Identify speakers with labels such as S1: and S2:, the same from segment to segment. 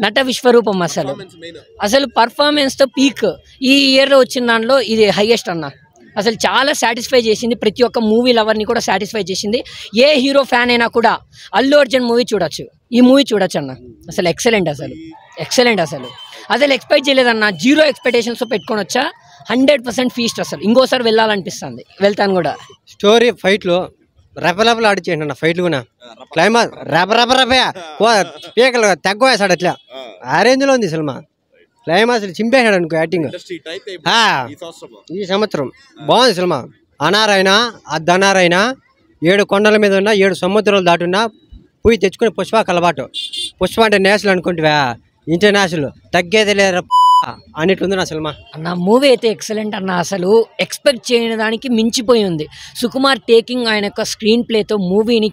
S1: నట విశ్వరూపం అసలు అసలు పర్ఫార్మెన్స్తో పీక్ ఈ ఇయర్లో వచ్చిన దాంట్లో ఇది హైయెస్ట్ అన్న. అసలు చాలా సాటిస్ఫై చేసింది, ప్రతి ఒక్క మూవీ లవర్ని కూడా సాటిస్ఫై చేసింది. ఏ హీరో ఫ్యాన్ అయినా కూడా అల్లు అర్జున్ మూవీ చూడొచ్చు, ఈ మూవీ చూడొచ్చు అన్న. అసలు ఎక్సలెంట్, అసలు ఎక్సలెంట్. అసలు ఎక్స్పెక్ట్ చేయలేదన్న, జీరో ఎక్స్పెక్టేషన్స్ పెట్టుకొని వచ్చా. 100% ఫీస్ట్. అసలు ఇంకోసారి వెళ్ళాలనిపిస్తుంది, వెళ్తాను కూడా.
S2: స్టోరీ ఫైట్లు రెపరెపలు ఆడిచేయండి అన్న. ఫైట్లు కూడా క్లైమాక్స్ రెపరెపరెపే పీకలు తగ్గవేసాడు అట్లా. ఆ రేంజ్లో ఉంది సినిమా. క్లైమాక్స్ చింపేశాడు అనుకో యాక్టింగ్. ఈ సంవత్సరం బాగుంది సినిమా. అనారైనా అద్దనారైనా 7 కొండల మీద ఉన్న 7 సముద్రాలు దాటున్నా పోయి తెచ్చుకుని పుష్ప కలబాటు. పుష్ప అంటే నేషనల్ అనుకుంటువా, ఇంటర్నేషనల్ తగ్గేది లేదా అన్నిట్లుంది నా సినిమా
S1: అన్న. మూవీ అయితే ఎక్సలెంట్ అన్న. అసలు ఎక్స్పెక్ట్ చేయని దానికి మించిపోయి ఉంది. సుకుమార్ టేకింగ్ ఆయన యొక్క స్క్రీన్ ప్లేతో మూవీని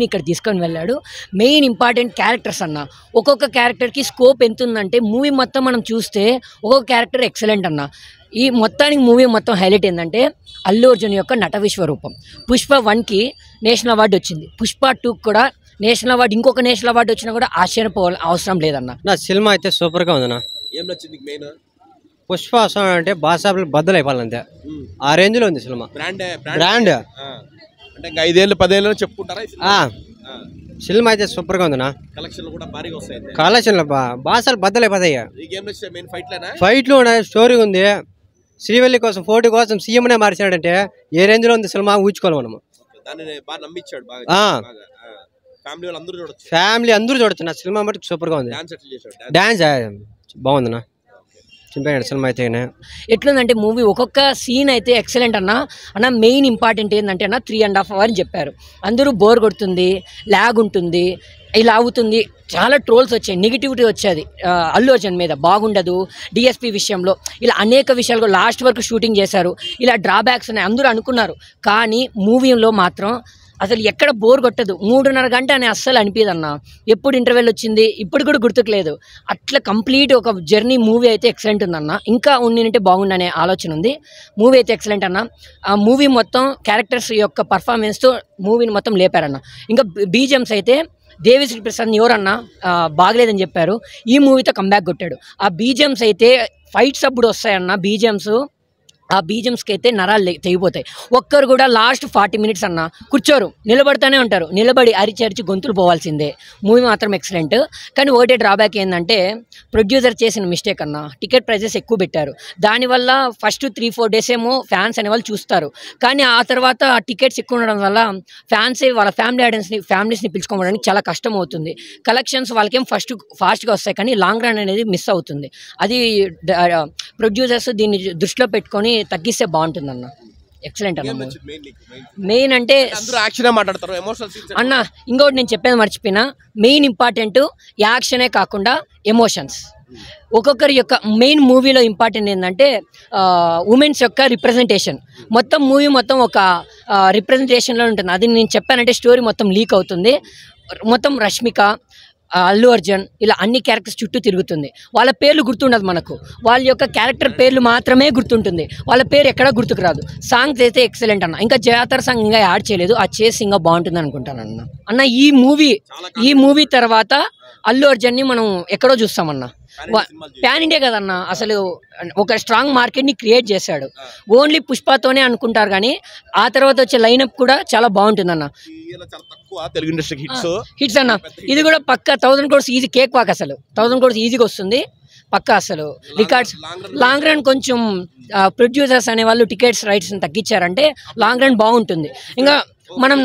S1: ఇక్కడ తీసుకొని వెళ్ళాడు. మెయిన్ ఇంపార్టెంట్ క్యారెక్టర్స్ అన్న. ఒక్కొక్క క్యారెక్టర్కి స్కోప్ ఎంత ఉందంటే మూవీ మొత్తం మనం చూస్తే ఒక్కొక్క క్యారెక్టర్ ఎక్సలెంట్ అన్న. ఈ మొత్తానికి మూవీ మొత్తం హైలైట్ ఏంటంటే అల్లు అర్జున్ యొక్క నట విశ్వరూపం. పుష్ప 1కి నేషనల్ అవార్డు వచ్చింది, పుష్ప 2కి కూడా నేషనల్ అవార్డు, ఇంకొక నేషనల్ అవార్డు వచ్చినా కూడా ఆశ్చర్యపోవాలి అవసరం లేదన్న.
S2: నా సినిమా అయితే సూపర్గా ఉందన్న. పుష్ప అంటే బాసాబులు బద్దలు అయిపోవాలంతే, ఆ రేంజ్లో ఉంది సినిమా. బ్రాండ్
S3: అంటే 5 ఏళ్ళు 10 ఏళ్ళు చెప్పుకుంటారా?
S2: సినిమా అయితే సూపర్గా ఉందన్న. కలెక్షన్లు బాసాలు బద్దలు అయిపోతాయి. ఫైట్లు ఉన్నాయి, స్టోరీ ఉంది. శ్రీవల్లి కోసం పోటీ కోసం సీఎంనే మార్చాడంటే ఏ రేంజ్లో ఉంది సినిమా ఊహించుకోవాలి మనము. ఫ్యామిలీ అందరూ చూడొచ్చు. నా సినిమా మటుకు సూపర్గా ఉంది. డాన్స్ బాగుందన్నా. చింపాడు సినిమా అయితే.
S1: ఎట్లుందంటే మూవీ ఒక్కొక్క సీన్ అయితే ఎక్సలెంట్ అన్న. మెయిన్ ఇంపార్టెంట్ ఏంటంటే అన్న 3.5 hours అని చెప్పారు. అందరూ బోర్ కొడుతుంది, ల్యాగ్ ఉంటుంది, ఇలా అవుతుంది. చాలా ట్రోల్స్ వచ్చాయి, నెగిటివిటీ వచ్చేది అల్లు అర్జున్ మీద. బాగుండదు డిఎస్పీ విషయంలో, ఇలా అనేక విషయాలు. లాస్ట్ వరకు షూటింగ్ చేశారు, ఇలా డ్రాబ్యాక్స్ ఉన్నాయి అందరూ అనుకున్నారు. కానీ మూవీలో మాత్రం అసలు ఎక్కడ బోర్ కొట్టదు. 3.5 గంట అని అస్సలు అనిపించదన్న. ఎప్పుడు ఇంటర్వెల్ వచ్చింది ఇప్పుడు కూడా గుర్తుకులేదు. అట్లా కంప్లీట్ ఒక జర్నీ మూవీ అయితే ఎక్సలెంట్ ఉందన్న. ఇంకా ఉండింటే బాగుండనే ఆలోచన ఉంది. మూవీ అయితే ఎక్సలెంట్ అన్న. ఆ మూవీ మొత్తం క్యారెక్టర్స్ యొక్క పర్ఫార్మెన్స్తో మూవీని మొత్తం లేపారన్న. ఇంకా బీజిఎమ్స్ అయితే దేవిశ్రీ ప్రసాద్ ఎవరన్నా బాగలేదని చెప్పారు, ఈ మూవీతో కంబ్యాక్ కొట్టాడు. ఆ బీజిఎమ్స్ అయితే ఫైట్స్ అప్పుడు వస్తాయన్న. ఆ బీజిఎమ్స్కి అయితే నరాలు తెగిపోతాయి. ఒక్కరు కూడా లాస్ట్ 40 minutes అన్న కూర్చోరు, నిలబడుతూనే ఉంటారు. నిలబడి అరిచి గొంతులు పోవాల్సిందే. మూవీ మాత్రం ఎక్సలెంట్. కానీ ఒకటే డ్రాబ్యాక్ ఏంటంటే ప్రొడ్యూసర్ చేసిన మిస్టేక్ అన్న. టికెట్ ప్రైజెస్ ఎక్కువ పెట్టారు. దానివల్ల ఫస్ట్ 3-4 days ఏమో ఫ్యాన్స్ అనేవాళ్ళు చూస్తారు. కానీ ఆ తర్వాత ఆ టికెట్స్ ఎక్కువ ఉండడం వల్ల ఫ్యాన్స్ వాళ్ళ ఫ్యామిలీస్ని పిలుచుకోవడానికి చాలా కష్టం అవుతుంది. కలెక్షన్స్ వాళ్ళకేం ఫాస్ట్గా వస్తాయి, కానీ లాంగ్ రన్ అనేది మిస్ అవుతుంది. అది ప్రొడ్యూసర్స్ దీన్ని దృష్టిలో పెట్టుకొని తగ్గిస్తే బాగుంటుందన్న. ఎక్సలెంట్ అన్న. మెయిన్ అంటే అన్న ఇంకోటి నేను చెప్పేది మర్చిపోయినా, మెయిన్ ఇంపార్టెంట్ యాక్షనే కాకుండా ఎమోషన్స్. ఒక్కొక్కరి యొక్క మెయిన్ మూవీలో ఇంపార్టెంట్ ఏంటంటే ఉమెన్స్ యొక్క రిప్రజెంటేషన్. మొత్తం మూవీ మొత్తం ఒక రిప్రజెంటేషన్లో ఉంటుంది. అది నేను చెప్పానంటే స్టోరీ మొత్తం లీక్ అవుతుంది. మొత్తం రష్మిక, అల్లు అర్జున్ ఇలా అన్ని క్యారెక్టర్స్ చుట్టూ తిరుగుతుంది. వాళ్ళ పేర్లు గుర్తుండదు మనకు, వాళ్ళ యొక్క క్యారెక్టర్ పేర్లు మాత్రమే గుర్తుంటుంది. వాళ్ళ పేరు ఎక్కడా గుర్తుకు రాదు. సాంగ్స్ అయితే ఎక్సలెంట్ అన్న. ఇంకా జాతర సాంగ్ ఇంకా యాడ్ చేయలేదు, ఆ చేసి ఇంకా బాగుంటుంది అనుకుంటాను అన్న. ఈ మూవీ తర్వాత అల్లు అర్జున్ని మనం ఎక్కడో చూస్తామన్న. ప్యాన్ ఇండియా కదన్న. అసలు ఒక స్ట్రాంగ్ మార్కెట్ని క్రియేట్ చేశాడు. ఓన్లీ పుష్పతోనే అనుకుంటారు, కానీ ఆ తర్వాత వచ్చే లైనప్ కూడా చాలా బాగుంటుంది అన్న. హిట్స్ అన్న. ఇది కూడా పక్కా 1000 crores ఈజీ కేక్ వాక్. అసలు 1000 crores ఈజీగా వస్తుంది పక్కా. అసలు రికార్డ్స్ లాంగ్ రన్ కొంచెం ప్రొడ్యూసర్స్ అనే వాళ్ళు టికెట్స్ రైట్స్ని తగ్గించారంటే లాంగ్ రన్ బాగుంటుంది. ఇంకా మనం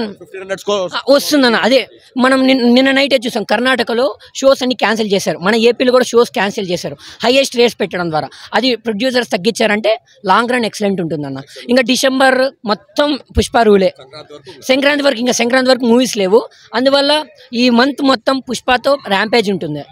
S1: వస్తుందన్న. అదే మనం నిన్న నైటే చూసాం, కర్ణాటకలో షోస్ అన్ని క్యాన్సిల్ చేశారు. మన ఏపీలో కూడా షోస్ క్యాన్సిల్ చేశారు హైయెస్ట్ రేట్స్ పెట్టడం ద్వారా. అది ప్రొడ్యూసర్స్ తగ్గించారంటే లాంగ్ రన్ ఎక్సలెంట్ ఉంటుందన్న. ఇంకా డిసెంబర్ మొత్తం పుష్ప రూలే. సంక్రాంతి వరకు మూవీస్ లేవు. అందువల్ల ఈ మంత్ మొత్తం పుష్పతో ర్యాంపేజ్ ఉంటుంది.